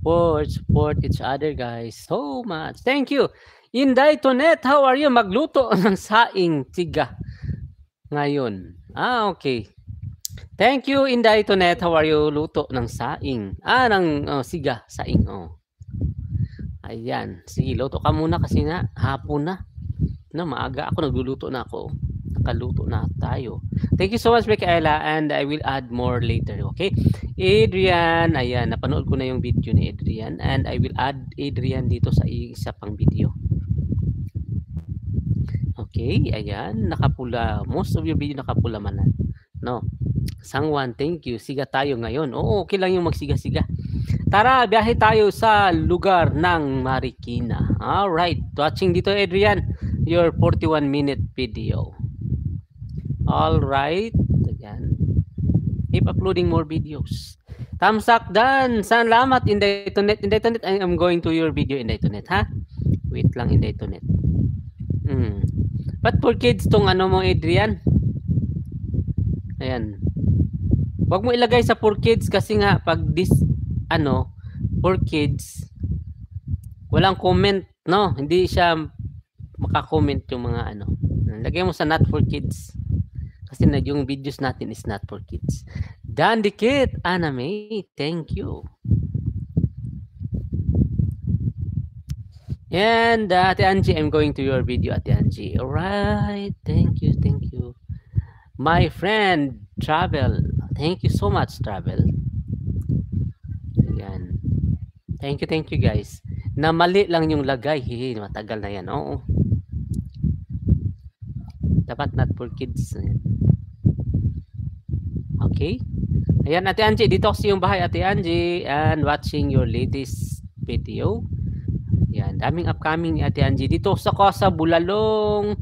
Support each other, guys. So much. Thank you. Inday Tonet, how are you? Magluto ng saing tiga ngayon. Okay. Thank you, Inday Tonet. How are you? Luto ng saing. Ng siga, saing. Ayan. Sige, luto ka muna kasi nga hapon na. No, maaga ako nagluluto na ako. Nakaluto na tayo. Thank you so much, Micaela, and I will add more later, okay? Adrian, ayan, napanood ko na yung video ni Adrian, and I will add Adrian dito sa isa pang video. Okay, ayan, nakapula. Most of your video nakapula man na. No. Sangwan, thank you. Siga tayo ngayon. Oo, okay lang yung magsiga-siga. Tara, biyahe tayo sa lugar ng Marikina. Alright, watching dito, Adrian, your 41-minute video. Alright, ayan. Keep uploading more videos. Thumbs up done. Salamat, Inday Tonet. Inday Tonet, I'm going to your video, Inday Tonet, ha? Wait lang, Inday Tonet. But for kids tong ano mo, Adrian? Ayan. Wag mo ilagay sa for kids kasi nga pag this for kids walang comment, no? Hindi siya maka-comment yung mga ano. Lagay mo sa not for kids. Kasi na yung videos natin is not for kids. Dan Dikit, Anime, thank you. And Ate Angie, I'm going to your video, Ate Angie. Alright, thank you, thank you. My friend, Travel. Thank you so much, Travel. Ayan. Thank you guys. Na mali lang yung lagay. Matagal na yan. Oo. Dapat not for kids. Okay. Ayan, Ate Angie. Dito kasi yung bahay, Ate Angie. And watching your latest video. Ayan. Daming upcoming ni Ate Angie. Dito sa Bulalong.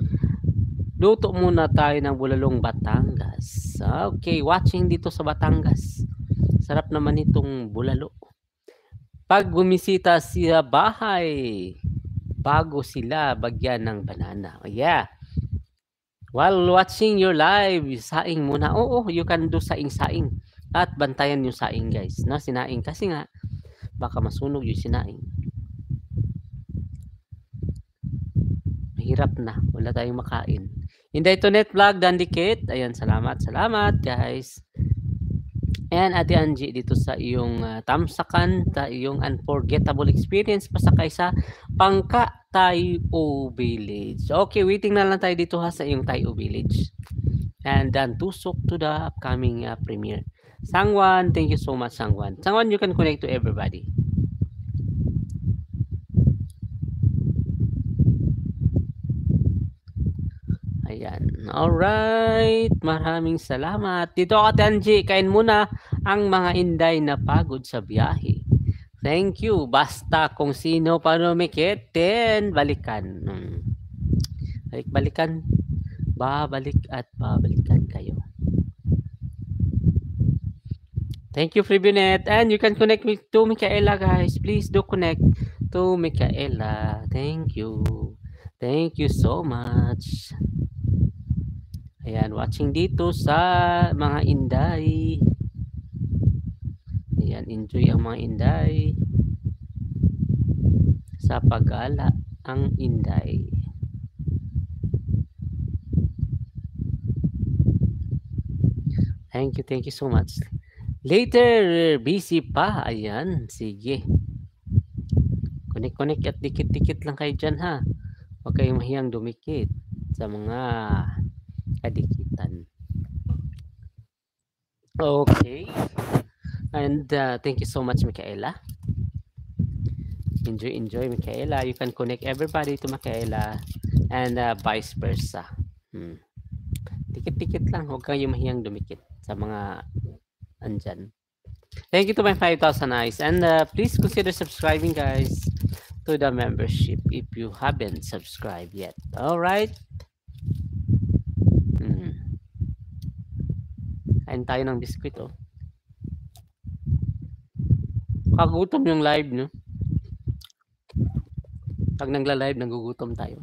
Luto muna tayo ng Bulalong, Batangas. Okay. Watching dito sa Batangas. Sarap naman itong bulalo. Pag bumisita sa bahay, bago sila bagyan ng banana. Yeah. While watching your live, saing muna. Oo, you can do saing-saing. At bantayan yung saing, guys. No, sinaing. Kasi nga, baka masunog yung sinaing. Mahirap na. Wala tayong makain. Inday Tonet Vlog, Dan Dikit. Ayan, salamat. Salamat, guys. And Ate Angie, dito sa iyong tamsakan, sa iyong unforgettable experience pasakay sa Pangka Tayo Village. Okay, waiting na lang tayo dito ha sa iyong Tayo Village. And then tusok to the upcoming premiere. Sangwan, thank you so much, Sangwan. Sangwan, you can connect to everybody. Ayan. Alright. Maraming salamat. Dito ka, Tanji. Kain muna ang mga inday na pagod sa biyahe. Thank you. Basta kung sino pa lumikit, then balikan. Balik-balikan. Babalik at babalikan kayo. Thank you, Freebunet. And you can connect to Micaela, guys. Please do connect to Micaela. Thank you. Thank you so much. Ayan, watching dito sa mga inday. Ayan, enjoy ang mga inday. Sa pag-ala ang inday. Thank you so much. Later, busy pa. Ayan, sige. Connect at dikit-dikit lang kayo dyan, ha. Huwag kayong mahiyang dumikit sa mga kadikitan. Okay. And thank you so much, Micaela. Enjoy, Micaela. You can connect everybody to Micaela and vice versa. Dikit-dikit lang. Huwag kayong mahiyang dumikit sa mga andyan. Thank you to my 5,000 eyes. And please consider subscribing, guys, to the membership if you haven't subscribed yet. Alright? Kain tayo ng biskwit, oh. Kagutom yung live, no? Pag nagla-live, nagugutom tayo.